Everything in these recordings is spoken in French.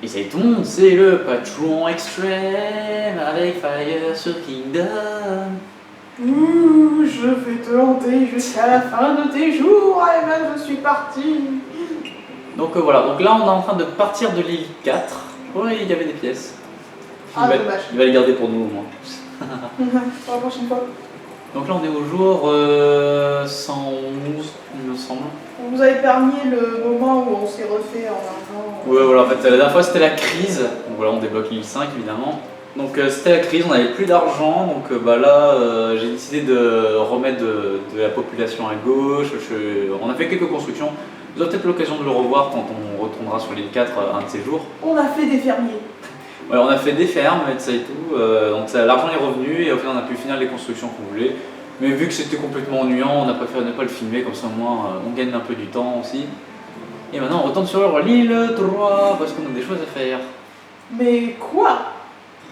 Et salut tout le monde, c'est le Patron Extreme avec Fire sur Kingdom. Ouh, je vais te hanter jusqu'à la fin de tes jours, et ben je suis parti. Donc voilà, donc là on est en train de partir de l'île 4. Oui, il y avait des pièces. Dommage. Il va les garder pour nous au moins. Pour la prochaine fois. Donc là on est au jour 111, il me semble. On vous avait épargné le moment où on s'est refait en argent. Ouais voilà, en fait la dernière fois c'était la crise. Donc voilà, on débloque l'île 5 évidemment. Donc c'était la crise, on n'avait plus d'argent, donc là j'ai décidé de remettre de la population à gauche. On a fait quelques constructions. Vous aurez peut-être l'occasion de le revoir quand on retournera sur l'île 4 un de ces jours. On a fait des fermiers. Ouais, on a fait des fermes et ça et tout, donc l'argent est revenu et au final on a pu finir les constructions qu'on voulait. Mais vu que c'était complètement ennuyant, on a préféré ne pas le filmer, comme ça au moins on gagne un peu du temps aussi. Et maintenant on retourne sur l'île 3 parce qu'on a des choses à faire. Mais quoi?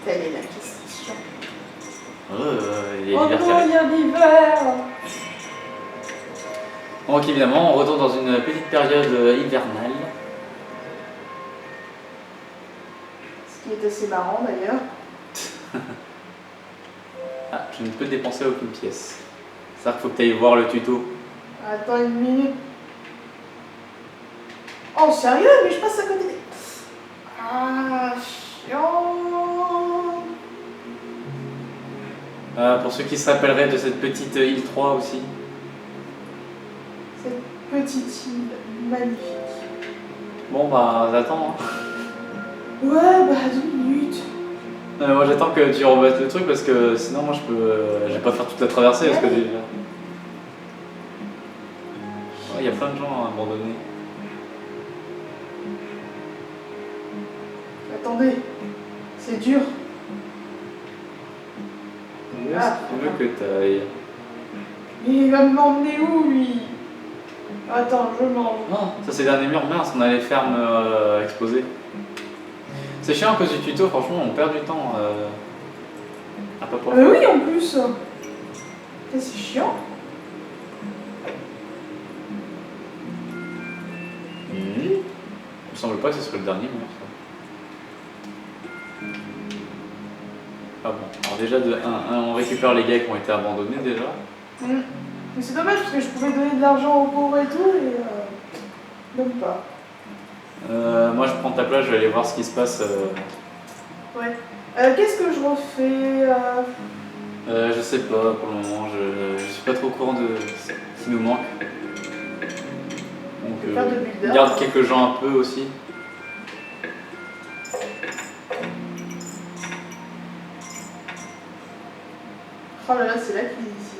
Telle est la question. Il y a Oh l'hiver qui non, arrive. il y a l'hiver. Donc évidemment on retourne dans une petite période hivernale. Ce qui est assez marrant d'ailleurs. Ah, je ne peux dépenser aucune pièce. C'est-à-dire qu'il faut que tu ailles voir le tuto. Attends une minute. Oh sérieux? Mais je passe à côté des... Ah, chiant. Pour ceux qui se rappelleraient de cette petite île 3 aussi. Cette petite île magnifique. Bon bah j'attends. Hein. Ouais, bah 2 minutes. Moi j'attends que tu remettes le truc parce que sinon moi je vais pas faire toute la traversée parce que déjà. Il y a plein de gens abandonnés. Attendez, c'est dur. Où est-ce qu'il veut que t'ailles? Mais il va m'emmener où lui? Attends, je mange. Non, ça c'est le dernier mur, mince, on a les fermes exposées. C'est chiant à cause du tuto, franchement on perd du temps à pas pouvoir. Oui, en plus. C'est chiant. Il me semble pas que ce soit le dernier mur. Ça. Ah bon, alors déjà de 1, on récupère les gars qui ont été abandonnés déjà. Mais c'est dommage parce que je pouvais donner de l'argent aux pauvres et tout et même pas. Moi je prends ta place, je vais aller voir ce qui se passe. Ouais. Qu'est-ce que je refais Je sais pas pour le moment, je suis pas trop au courant de ce qui nous manque. Donc faire de builder. garde quelques gens un peu aussi. Oh là là, c'est la crise ici.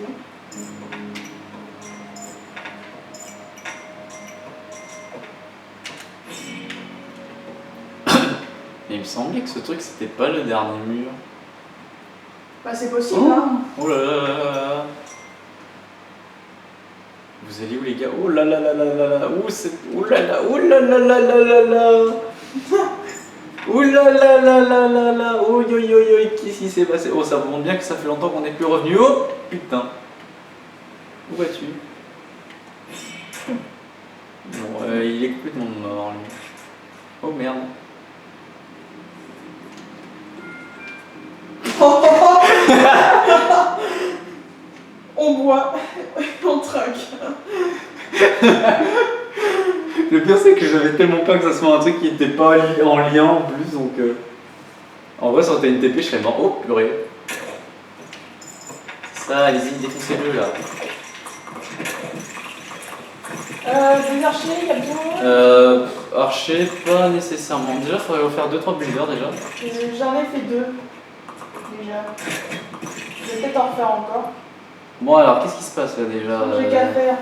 Mais il me semblait que ce truc c'était pas le dernier mur. Bah c'est possible, Oh, hein. oh là là là là. Vous allez où les gars? Oh là là là là là là. Ouh c'est... Oh là là, oh là là là là là là. Oh là là là là là là. Oh yo yo yo, qu'est-ce qui s'est passé? Oh ça me montre bien que ça fait longtemps qu'on n'est plus revenu. Oh putain. Où vas-tu? Bon, il est complètement mort lui. Oh merde. On boit, on trinque. Le pire c'est que j'avais tellement peur que ça soit un truc qui était pas en lien en plus donc en vrai ça aurait été une TP je serais mort. Oh purée. Ça allez-y défoncez-le là. Des archers, il y a besoin. Archer pas nécessairement. Déjà il faudrait refaire 2-3 builders déjà. J'en ai fait 2 déjà. Je vais peut-être en refaire encore. Bon alors qu'est-ce qui se passe là déjà? J'ai qu'à faire.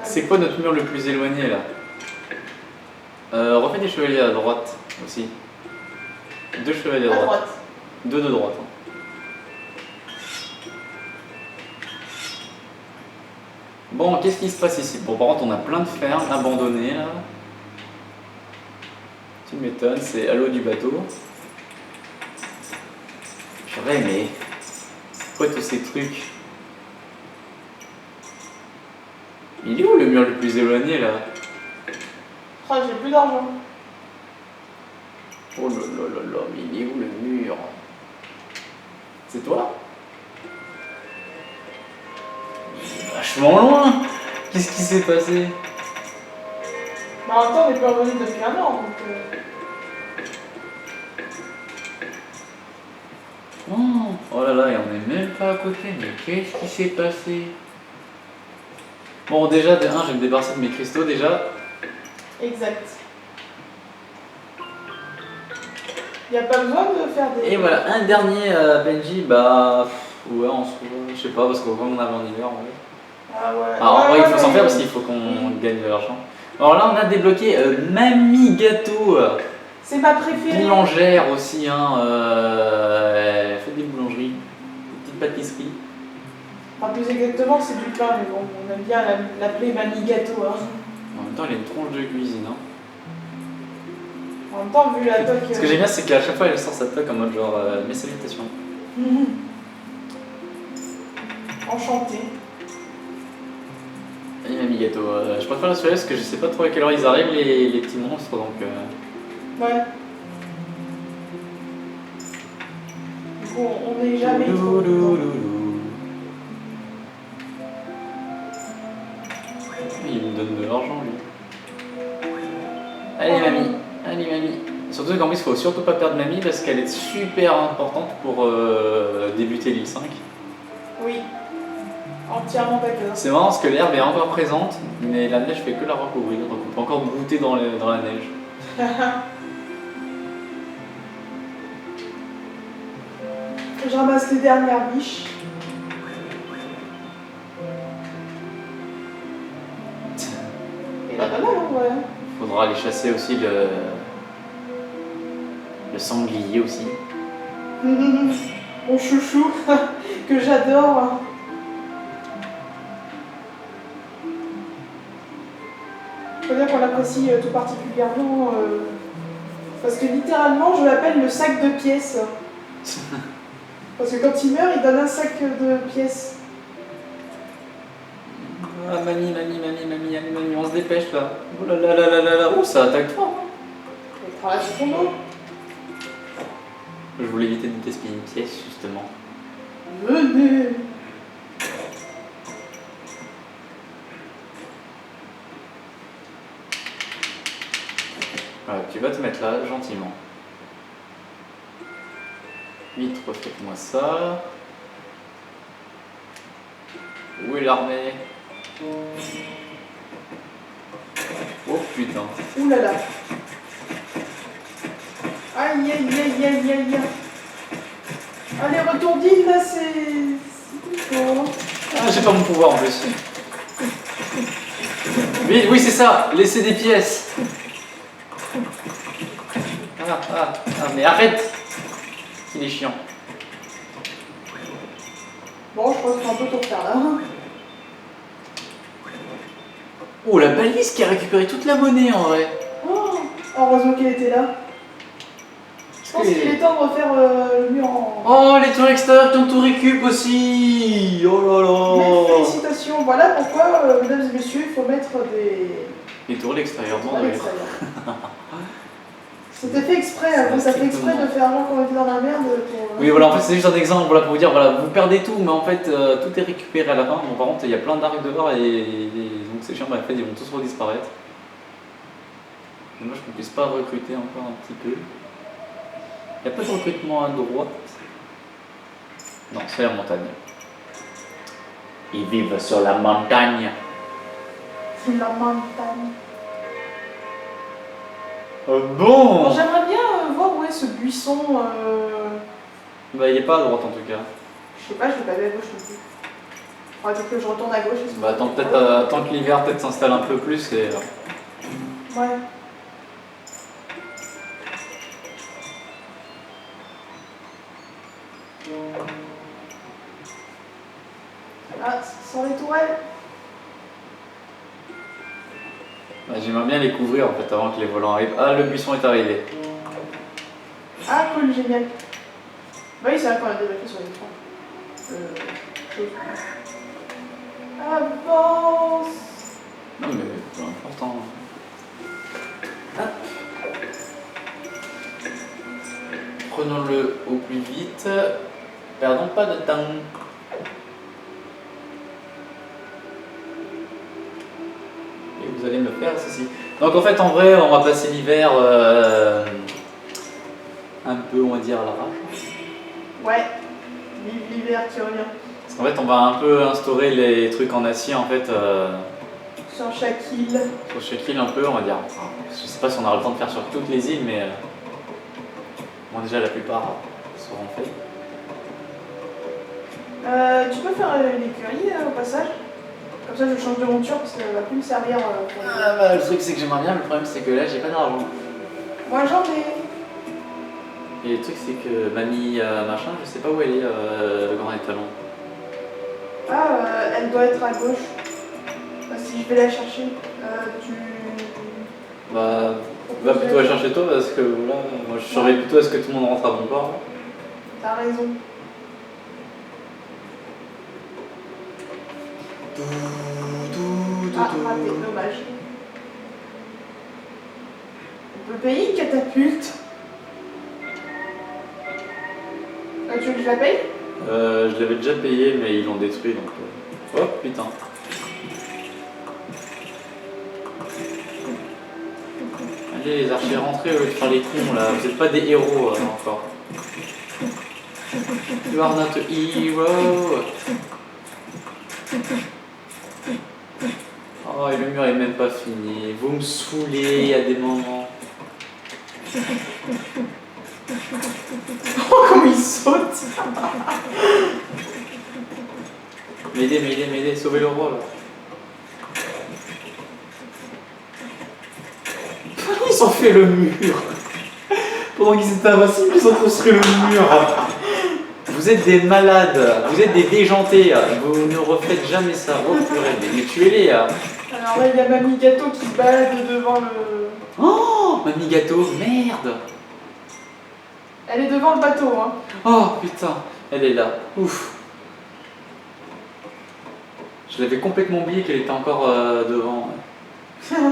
C'est quoi notre mur le plus éloigné là? Refais des chevaliers à droite aussi. 2 chevaliers à droite. 2 de droite. Hein. Bon, qu'est-ce qui se passe ici? Bon, par contre, on a plein de fermes abandonnées là. Tu m'étonnes, c'est à l'eau du bateau. Purée, mais. Quoi tous ces trucs? Il est où le mur le plus éloigné là? Oh, j'ai plus d'argent. Oh là là là là, mais il est où le mur? C'est toi? Vachement loin. Qu'est-ce qui s'est passé? Mais en même temps, on n'est pas revenu depuis un an, donc... Oh là là, et on est même pas à côté, mais qu'est-ce qui s'est passé? Bon, déjà, de 1, je vais me débarrasser de mes cristaux déjà. Exact. Il n'y a pas besoin de faire des... Et voilà, un dernier Benji, bah. Ouais, en soi, je sais pas, parce que comme on avait en hiver, en vrai. Ah ouais. Alors en vrai, il faut s'en ouais. faire parce qu'il faut qu'on gagne de l'argent. Alors là, on a débloqué Mamie Gâteau, C'est ma préférée. boulangère aussi, hein. Elle fait des boulangeries, des petites pâtisseries. Enfin, plus exactement, c'est du pain, mais bon, on aime bien l'appeler Mamie Gâteau. Hein. En même temps, elle a une tronche de cuisine, hein. En même temps, vu la toque... Ce que j'aime bien, c'est qu'à chaque fois, elle sort sa toque en mode genre mes salutations. Enchanté. Et Mamie Gâteau, je préfère la soirée parce que je sais pas trop à quelle heure ils arrivent, les petits monstres, donc. Ouais. Du coup, on n'est jamais trop... Il me donne de l'argent, lui. Allez, mamie. Allez, mamie. Surtout qu'en plus, il faut surtout pas perdre mamie parce qu'elle est super importante pour débuter l'île 5. Oui. Entièrement d'accord. C'est marrant parce que l'herbe est encore présente, mais la neige fait que la recouvrir. Donc on peut encore brouter dans la neige. Je ramasse les dernières biches. Il y en a pas mal en vrai. Faudra aller chasser aussi le sanglier aussi. Mon chouchou, que j'adore. Faut dire qu'on l'apprécie tout particulièrement. Parce que littéralement, je l'appelle le sac de pièces. Parce que quand il meurt, il donne un sac de pièces. Ah, mamie, on se dépêche là. Oh là là là là là là, oh ça attaque fort. Il prend la seconde. Je voulais éviter de gaspiller une pièce justement. Venez. Voilà, tu vas te mettre là gentiment. Vite, refaites-moi ça. Où est l'armée? Oh putain. Ouh là là. Aïe aïe aïe aïe aïe. Allez, retourdine là, c'est chaud. Ah, j'ai pas mon pouvoir en plus. Oui, oui c'est ça, laissez des pièces. Ah, mais arrête. Il est chiant. Bon, je crois que c'est un peu tout refaire là. Oh, la balise qui a récupéré toute la monnaie en vrai. Oh, heureusement qu'elle était là. Je pense qu'il est temps de refaire le mur en... Oh, les tours extérieures qui ont tout récup aussi. Oh là Mais là. félicitations. Voilà pourquoi, mesdames et messieurs, il faut mettre des... Les tours extérieures, à l'extérieur. C'était fait exprès, hein, ça fait exprès de faire genre qu'on était dans la merde. Pour... Oui, voilà, en fait, c'est juste un exemple voilà, pour vous dire, voilà, vous perdez tout, mais en fait, tout est récupéré à la fin. Bon, par contre, il y a plein d'arcs dehors et donc c'est chiant, mais en fait, ils vont tous redisparaître. Dommage qu'on puisse pas recruter encore un petit peu. Il n'y a pas de recrutement à droite. Non, c'est la montagne. Ils vivent sur la montagne. C'est la montagne. Oh bon, Bon, j'aimerais bien voir où est ce buisson. Bah, il est pas à droite en tout cas. Je sais pas, je l'ai pas vu à gauche non plus. Faudrait peut-être que je retourne à gauche. Bah, attends, peut-être attends que l'hiver peut-être s'installe un peu plus et. Ouais. Ah, sans les tourelles. Bah, j'aimerais bien les couvrir en fait avant que les volants arrivent. Ah, le buisson est arrivé. Ah, cool, génial. Bah oui, c'est vrai qu'on a débriefé sur l'écran. Avance. Non, mais c'est important. Prenons-le au plus vite. Perdons pas de temps. Et vous allez me faire ceci. Donc en fait, en vrai, on va passer l'hiver un peu, on va dire, à l'arrache. Ouais, vive l'hiver qui revient. Parce qu'en fait, on va un peu instaurer les trucs en acier, en fait, Sur chaque île. sur chaque île un peu, on va dire. Enfin, je sais pas si on aura le temps de faire sur toutes les îles, mais bon, déjà la plupart seront faits. Tu peux faire l'écurie au passage? Comme ça je change de monture parce qu'elle va plus me servir pour... Ah bah, le truc c'est que j'aimerais bien, le problème c'est que là j'ai pas d'argent. Moi j'en ai. Et le truc c'est que mamie machin, je sais pas où elle est, le grand étalon. Elle doit être à gauche. Si je vais la chercher, Bah, va plutôt la chercher toi parce que là, moi je surveille plutôt à ce que tout le monde rentre à bon port. T'as raison. Raté, dommage. On peut payer une catapulte. Tu veux que je la paye? Je l'avais déjà payé mais ils l'ont détruit donc... Oh putain. Allez les archers rentrez au lieu de faire les cons là, vous êtes pas des héros encore. You are not a hero. Oh et le mur est même pas fini, vous me saoulez à des moments. Oh comment il saute. M'aidez, sauvez le roi là. Ils ont fait le mur. Pendant qu'ils étaient invincibles, ils ont construit le mur. Vous êtes des malades, vous êtes des déjantés, vous ne refaites jamais ça. Oh purée, mais tuez-les. Alors là il y a Mamie Gâteau qui se balade devant le... Oh, mamie gâteau, merde. Elle est devant le bateau hein. Oh putain, elle est là. Ouf. Je l'avais complètement oublié qu'elle était encore devant. Non,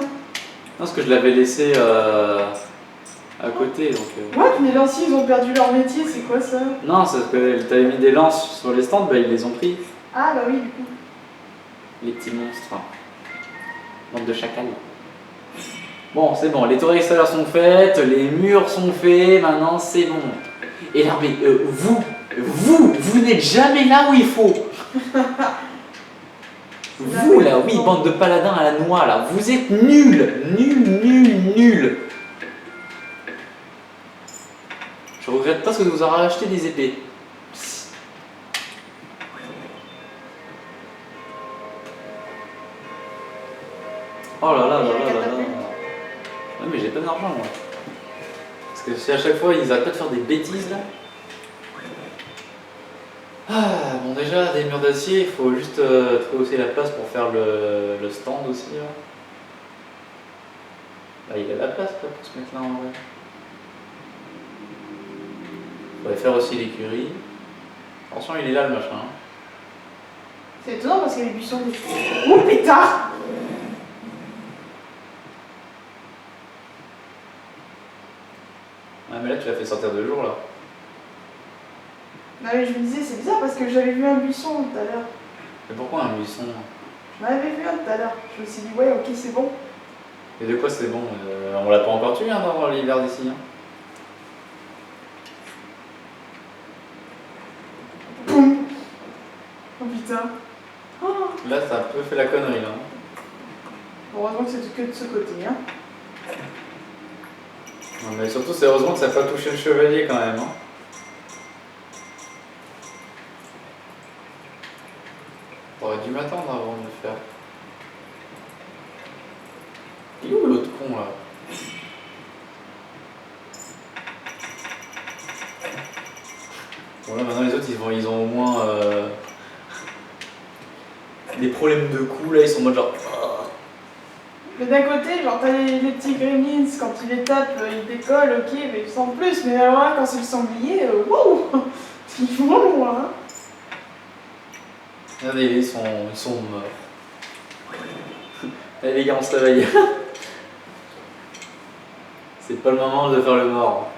parce que je l'avais laissé à côté. Donc, What? Les lanciers ils ont perdu leur métier, c'est quoi ça? Non, c'est parce que t'avais mis des lances sur les stands, bah ils les ont pris. Ah bah oui du coup. Les petits monstres. Bande de chacals. Bon, c'est bon, les tours extérieures sont faites, les murs sont faits, maintenant c'est bon. Et là, mais vous n'êtes jamais là où il faut. Vous là, oui, bande de paladins à la noix là, vous êtes nuls. Je regrette pas ce que vous aurez acheté des épées. Oh là là là là là là. Ouais, mais j'ai pas d'argent moi. Parce que si à chaque fois ils arrêtent pas de faire des bêtises là. Ah, bon déjà des murs d'acier, il faut juste trouver aussi la place pour faire le stand aussi là. Là il y a la place là, pour se mettre là en vrai. Il faudrait faire aussi l'écurie. Attention il est là le machin. Hein. C'est étonnant parce que les buissons des... Oh putain. Ouais mais là tu l'as fait sortir de jour là. Non mais je me disais c'est bizarre parce que j'avais vu un buisson tout à l'heure. Mais pourquoi un buisson? J'en avais vu un tout à l'heure. Je me suis dit ouais ok c'est bon. Et de quoi c'est bon? On l'a pas encore tué hein, dans l'hiver d'ici. Hein. Boum. Oh putain. Oh. Là ça a un peu fait la connerie là. Heureusement que c'est que de ce côté hein. Non, mais surtout c'est heureusement que ça n'a pas touché le chevalier quand même. Hein. T'aurais dû m'attendre avant de le faire. Il est où l'autre con là? Bon là maintenant les autres ils ont au moins des problèmes de coups là, ils sont en mode genre... Mais d'un côté, genre t'as les petits gremlins, quand tu les tapes, ils décollent, ok, mais sans plus. Mais alors là, quand c'est le sanglier, wow. Ils vont loin hein. Regardez, ils sont morts. Allez les gars, on se réveille. C'est pas le moment de faire le mort.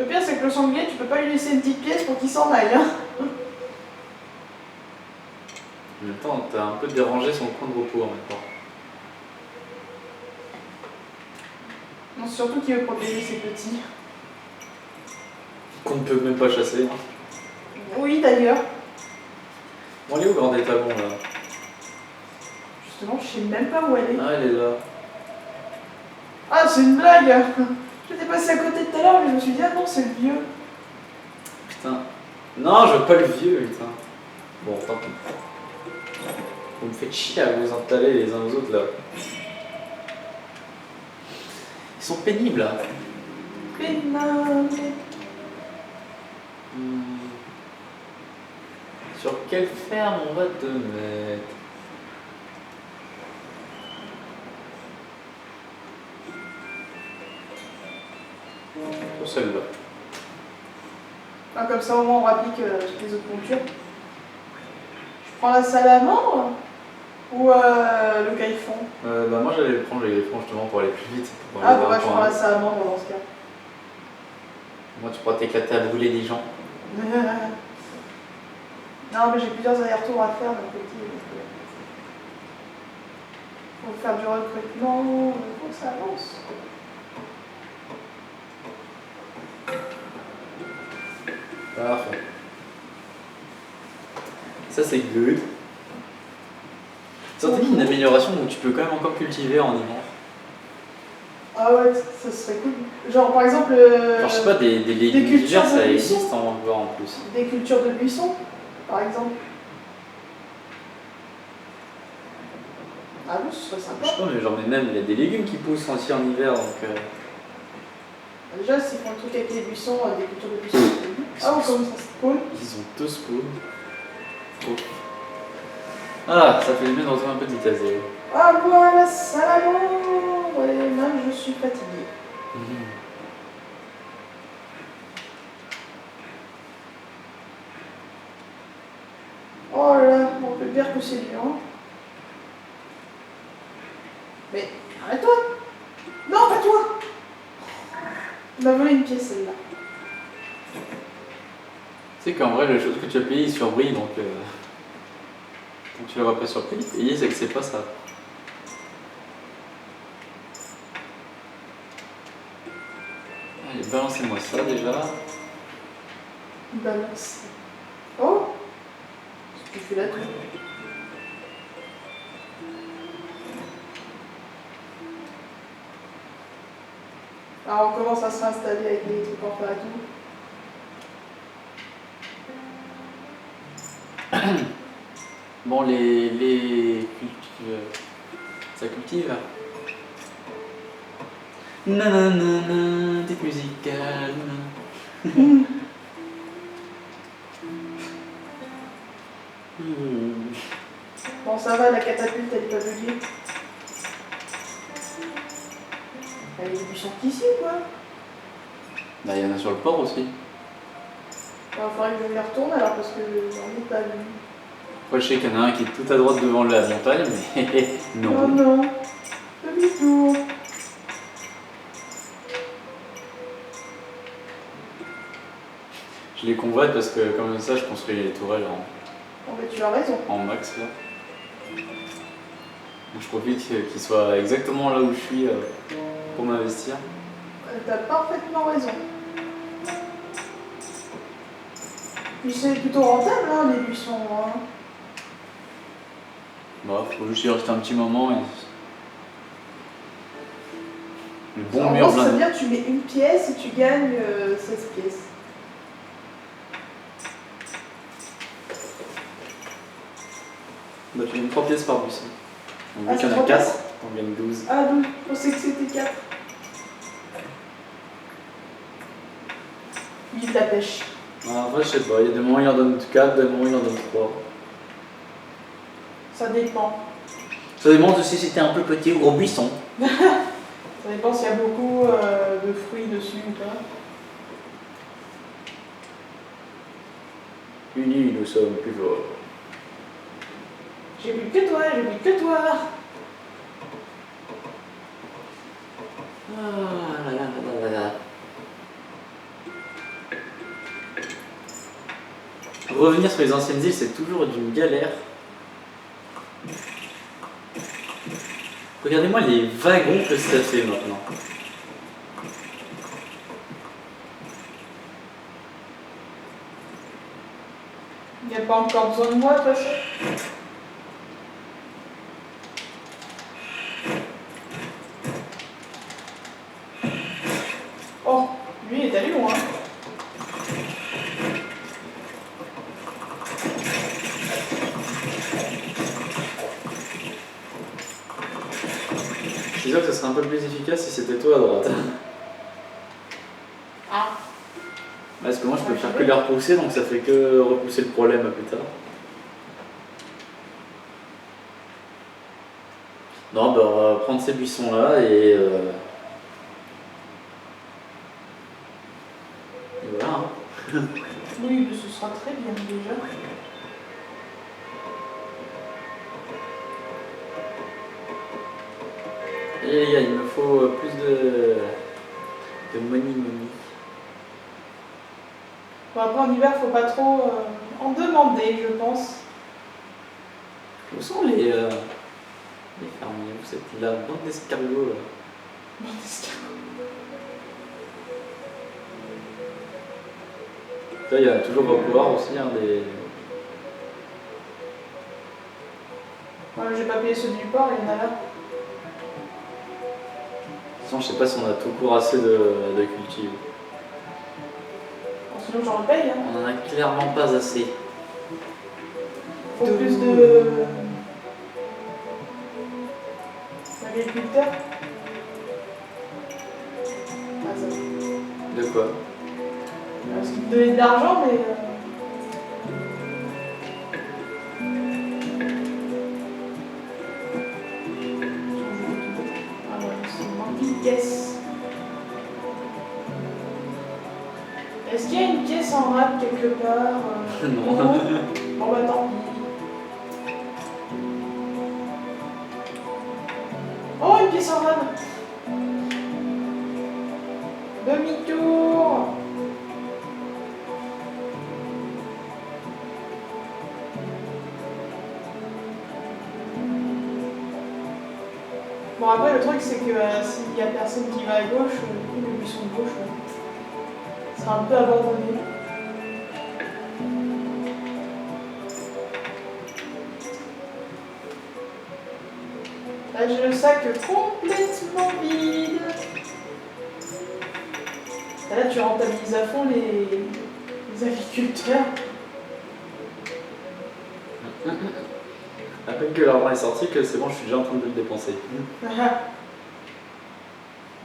Le pire, c'est que le sanglier, tu peux pas lui laisser une petite pièce pour qu'il s'en aille. Hein. En même temps, t'as un peu dérangé son coin de repos en même temps. Non, surtout qu'il veut protéger ses petits. Qu'on ne peut même pas chasser. Hein. Oui, d'ailleurs. Bon, elle est où, Grand Étalon, là? Justement, je sais même pas où elle est. Ah, elle est là. Ah, c'est une blague. J'étais passé à côté tout à l'heure, mais je me suis dit, ah non, c'est le vieux. Putain. Non, je veux pas le vieux, putain. Bon, tant pis. Vous me faites chier à vous entaler les uns aux autres, là. Ils sont pénibles, là. Pénal. Sur quelle ferme on va te mettre? Sur celle-là. Ah, comme ça, au moins, on rapplique toutes les autres montures. Je prends la salamandre ou le grifon. Bah moi j'allais le prendre le griffon justement pour aller plus vite. Pour Ah, aller bon, vers bah, le je point prends la A. salamandre dans ce cas. Moi tu pourras t'éclater à brûler des gens. Non, mais j'ai plusieurs allers-retours à faire d'un côté. Faut faire du recrutement, faut que ça avance. Parfait. Ça c'est good. Ça t'as mis une amélioration où tu peux quand même encore cultiver en hiver. Ah ouais, ça serait cool. Genre par exemple. Genre je sais pas, des légumes cultures d'hiver ça de existe en bois en plus. Des cultures de buissons, par exemple. Ah oui, ce serait Je sais sympa. pas, mais genre mais même il y a des légumes qui poussent aussi en hiver donc. Déjà, s'ils font un truc avec les buissons, des cultures de buissons. Ah, ou comme ça, c'est cool. Ils ont deux spawn. Oh. Ah, ça fait du bien de retrouver un peu de vitesse. Ah voilà, salamandre. Ouais, même je suis fatiguée. Oh là là, on peut dire que c'est dur. Hein. Mais arrête-toi. Non, pas toi. Il m'a volé une pièce celle-là. Tu sais qu'en vrai, la chose que tu as payée surbrille donc. Donc tu l'auras pas surpris. Payé, c'est que c'est pas ça. Allez, balancez-moi ça déjà. Balance. Oh. Ce que tu fais là, toi. Alors on commence à se réinstaller avec les trucs en fer et tout. Bon, les cultives. Ça cultive. Nanana, petite musique calme. Bon, ça va, la catapulte, elle est pas buggée. Elle est des buissons qu'ici, quoi. Bah, il y en a sur le port aussi. Il faudrait que je les retourne alors parce que j'en ai pas vu. Après, je sais qu'il y en a un qui est tout à droite devant la montagne, mais non. Oh non, demi-tour. Je les convoite parce que comme ça, je construis les tourelles En fait, tu as raison. en max là. Donc, je profite qu'ils soient exactement là où je suis pour m'investir. T'as parfaitement raison. Puis c'est plutôt rentable, hein, les buissons. Hein. Bah, faut juste y rester un petit moment et. Le bon En mur gros, ça veut blindé. dire que tu mets une pièce et tu gagnes 16 pièces. Bah, tu gagnes 3 pièces par buisson. Donc, Ah, vu qu'il y en c'est a 3 4, pièces on gagne 12. Ah non, je pensais que c'était 4. Vive la pêche. Ah, en vrai, je sais pas, il y a des moments où il en donne 4, des moments où il en donne 3. Ça dépend. Ça dépend de si c'était un peu petit ou gros buisson. Ça dépend s'il y a beaucoup de fruits dessus ou pas. Unis, nous sommes plus forts. J'ai vu que toi, j'ai vu que toi. Ah là là là là là. revenir sur les anciennes îles, c'est toujours d'une galère. Regardez-moi les wagons que ça fait maintenant. Il n'y a pas encore besoin de moi, de toute façon. Oh, lui, il est allé loin. Je suis sûr que ce serait un peu plus efficace si c'était toi à droite. Ah. Parce que moi je peux faire que les repousser, donc ça fait que repousser le problème à plus tard. Non, bah on va prendre ces buissons là et voilà. Hein. Oui, mais ce sera très bien déjà. Et il me faut plus de money. Bon, après en hiver, faut pas trop en demander, je pense. Où sont les fermiers? Où c'est la bande d'escargots là? Là, il y a toujours va pouvoir aussi hein, des. Ouais, j'ai pas payé ceux du port, il y en a là. Sinon, je sais pas si on a tout court assez de cultives. Bon, sinon, j'en repaye. Hein. On en a clairement pas assez. Faut plus de. D'agriculteurs. Ah, ça. De quoi? Parce qu'ils me donnaient de l'argent, mais. Ah ouais, c'est une pièce. Est-ce qu'il y a une pièce en rade quelque part Non. Bon bah tant pis. Oh, une pièce en rade. Demi-tour. Bon après le truc c'est que s'il y a personne qui va à gauche, du coup le buisson de gauche sera un peu abandonné. Là j'ai le sac complètement vide. Et là tu rentabilises à fond les agriculteurs. À peine que l'argent est sorti, que c'est bon, je suis déjà en train de le dépenser.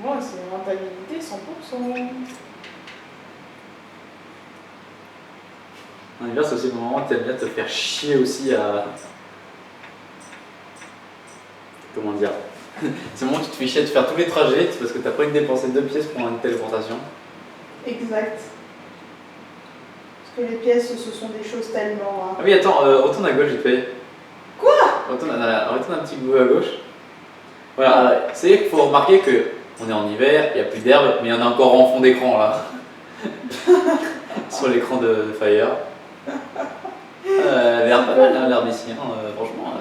Moi c'est une rentabilité 100%. En hiver, c'est aussi le moment où tu aimes bien te faire chier aussi à. Comment dire? C'est le moment où tu te fais chier de faire tous les trajets, c'est parce que t'as pas envie de dépenser 2 pièces pour une téléportation. Exact. Parce que les pièces ce sont des choses tellement. Ah oui, attends, retourne à gauche, vite fait. Quoi? Retourne un petit bout à gauche. Voilà, c'est qu'il faut remarquer que on est en hiver, il n'y a plus d'herbe, mais il y en a encore en fond d'écran là. Sur l'écran de Fire. L'herbe pas mal, hein, l'herbe ici, hein, franchement.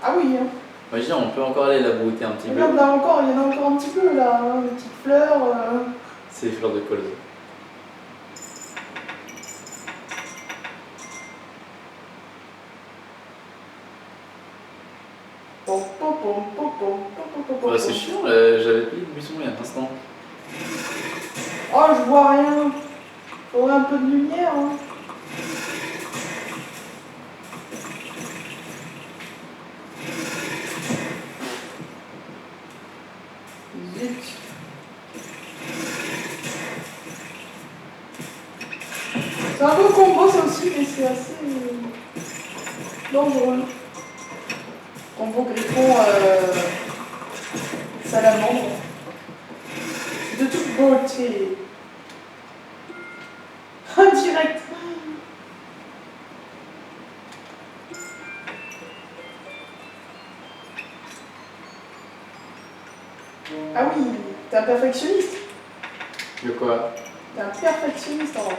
Ah oui, hein. Moi je dis, on peut encore aller la brouter un petit peu. Il y en a encore un petit peu là, hein, des petites fleurs. C'est les fleurs de colza. C'est chiant, j'avais pris le buisson il y a un instant. Oh, je vois rien. Faudrait un peu de lumière. Hein. Zut. C'est un beau combo ça aussi, mais c'est assez dangereux. Combo griffon salamandre. De toute beauté. Direct. Ah oui, t'es un perfectionniste. De quoi? T'es un perfectionniste en vrai.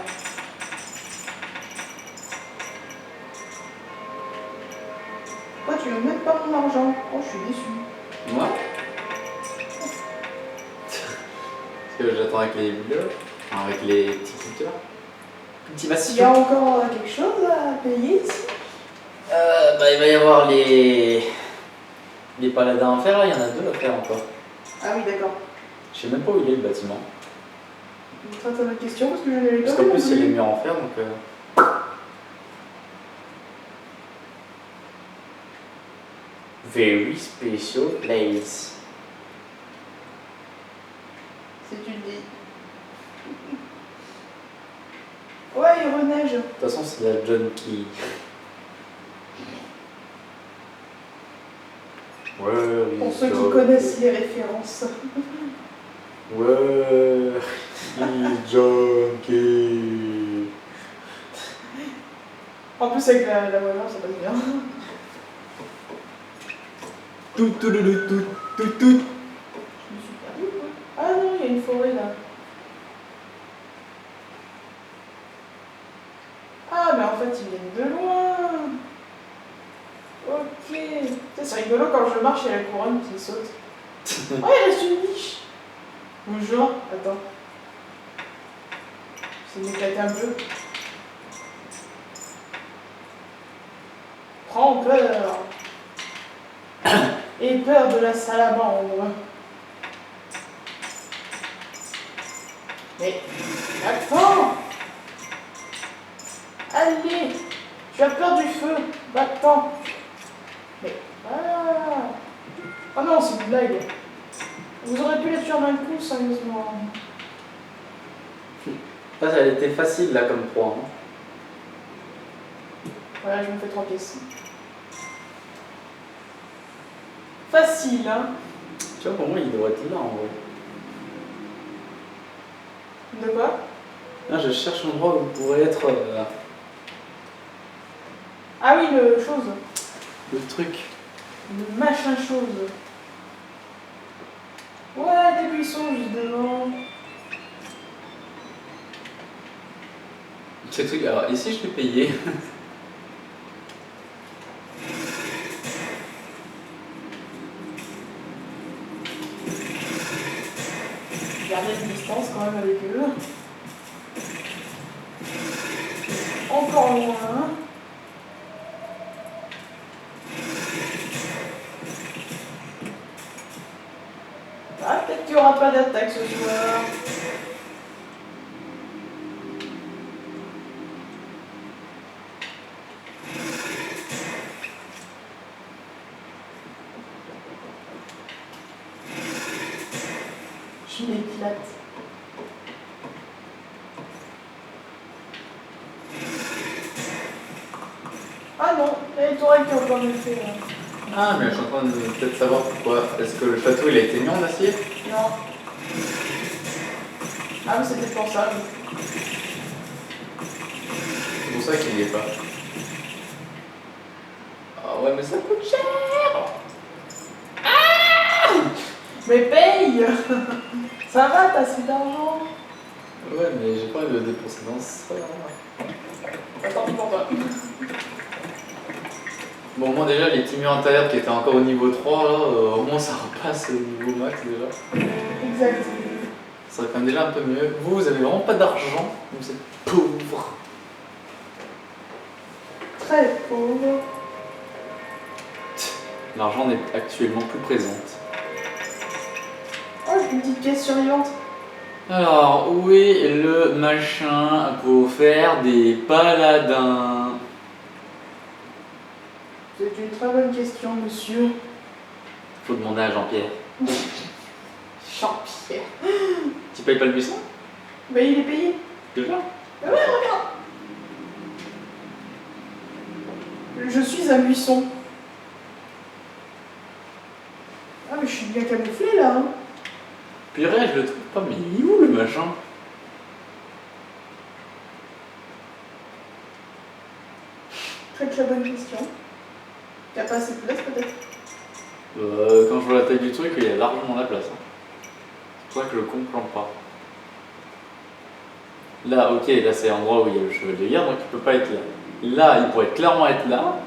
tu veux même pas mon argent. Oh, je suis déçue. Moi Parce que j'attends avec les bleus, enfin, avec les petits compteurs. Il y a Activation. encore quelque chose à payer ici? Bah, il va y avoir les paladins à faire, là, il y en a 2 à faire encore. Ah oui, d'accord. Je sais même pas où il est le bâtiment. Très très bonne question parce que je n'avais pas Parce qu'en vu plus, non il y a les plus. murs en fer, donc. Very special place. Si tu le dis. Ouais, il reneige. De toute façon, c'est la John Key. Ouais, Pour ceux qui connaissent les références. Ouais, John Key. En plus, avec la voiture, ça passe bien. Tout, tout, tout, tout, tout, tout. Je me suis perdue, quoi. Ah non, il y a une forêt là. Ah, mais en fait, ils viennent de loin. Ok. Tu sais, c'est rigolo quand je marche, il y a la couronne qui saute. Oh, il reste une niche. Bonjour. Attends. C'est m'éclater un peu. Prends peur. Et peur de la salamandre. Mais attends. Allez. Tu as peur du feu. Va-t'en. Mais voilà. Oh non, c'est une blague. Vous aurez pu la tuer d'un coup, sérieusement. Ça, ça a été facile là comme proie. Hein. Voilà, je me fais 3 pièces. Facile, hein. Tu vois, pour moi, il devrait être là en vrai. De quoi? Là, je cherche un endroit où il pourrait être Ah oui, le chose. le truc. Le machin chose. Ouais, des buissons juste devant. Ce truc, alors ici, je l'ai payé. Garder une distance quand même avec eux. Encore loin. Ah, peut-être qu'il n'y aura pas d'attaque ce soir. Je m'éclate. Ah non, il y a les tourelles qui ont encore été là. Ah, mais je suis en train de peut-être savoir pourquoi. Est-ce que le château il a été mis en acier? Non. Ah mais c'était pour ça. C'est pour ça qu'il n'y est pas. Ah ouais, mais ça coûte cher! Mais paye. Ça va, t'as assez d'argent. Ouais, mais j'ai pas envie de le dépenser dans ça. Attends, pour toi. Bon, moi déjà, les petits murs intérieurs qui étaient encore au niveau 3, là, au moins ça repasse au niveau max déjà. Exact. Ça serait quand même déjà un peu mieux. Vous, vous avez vraiment pas d'argent, vous êtes pauvre. Très pauvre. L'argent n'est actuellement plus présente. Oh, j'ai une petite pièce survivante. Alors, où est le machin pour faire des paladins? C'est une très bonne question, monsieur. Faut demander à Jean-Pierre. Jean-Pierre. Tu payes pas le buisson? Mais il est payé. Déjà? Mais ouais, regarde. Je suis un buisson. Ah mais je suis bien camouflé là. Hein. Purée, je le trouve pas, mais il est où le machin? Très très bonne question. Il n'y a pas assez de place peut-être. Quand je vois la taille du truc, il y a largement la place. Hein. C'est pour ça que je comprends pas. Là, ok, là c'est l'endroit où il y a le chevalier de guerre, donc il peut pas être là. Là, il pourrait clairement être là.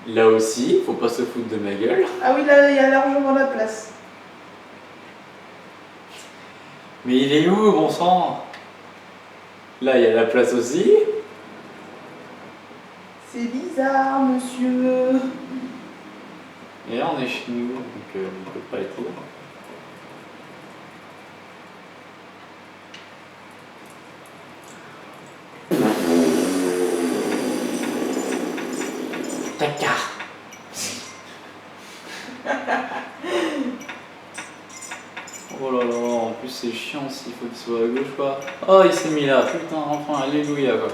Là aussi, faut pas se foutre de ma gueule. Ah oui, là, il y a largement la place. Mais il est où, bon sang? Là, il y a la place aussi. C'est bizarre, monsieur. Et là, on est chez nous, donc il ne peut pas être là. Caca. Oh là là, en plus c'est chiant s'il faut qu'il soit à gauche quoi. Oh, il s'est mis là, putain, enfin, alléluia quoi.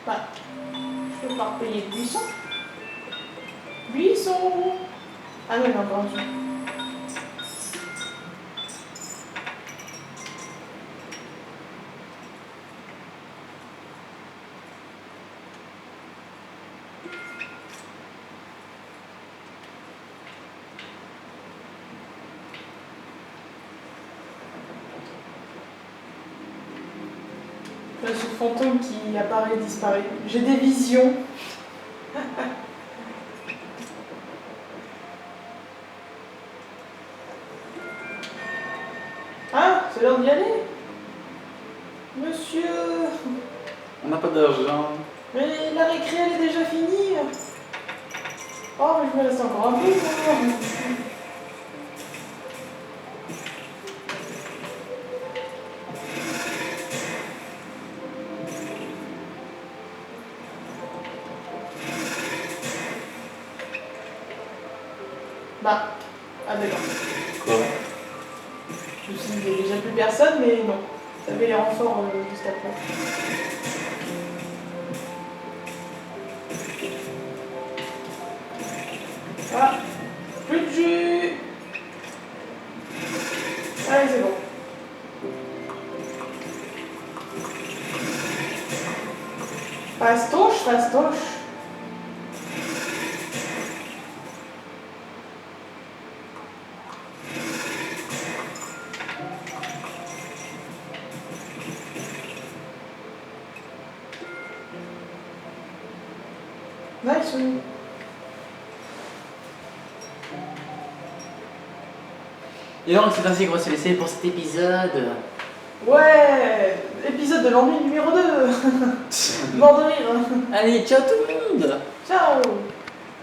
Bah, je peux pas repayer le buisson. Buisson. Ah non, il y en a encore un. Là, ce fantôme qui apparaît et disparaît. J'ai des visions. Ah, c'est l'heure d'y aller. Monsieur. On n'a pas d'argent. Mais la récré, elle est déjà finie. Oh, mais je vais rester encore un peu. Moi. Bah, ah d'accord. Quoi? Je me suis dit, il n'y a déjà plus personne, mais non. Ça avait les renforts juste après. Ah, plus de jus. Allez, c'est bon. Fastoche, fastoche. Nice. Et donc c'est ainsi qu'on va se laisser pour cet épisode. Ouais, épisode de l'ennui numéro 2. Mort de rire. Allez, ciao tout le monde. Ciao.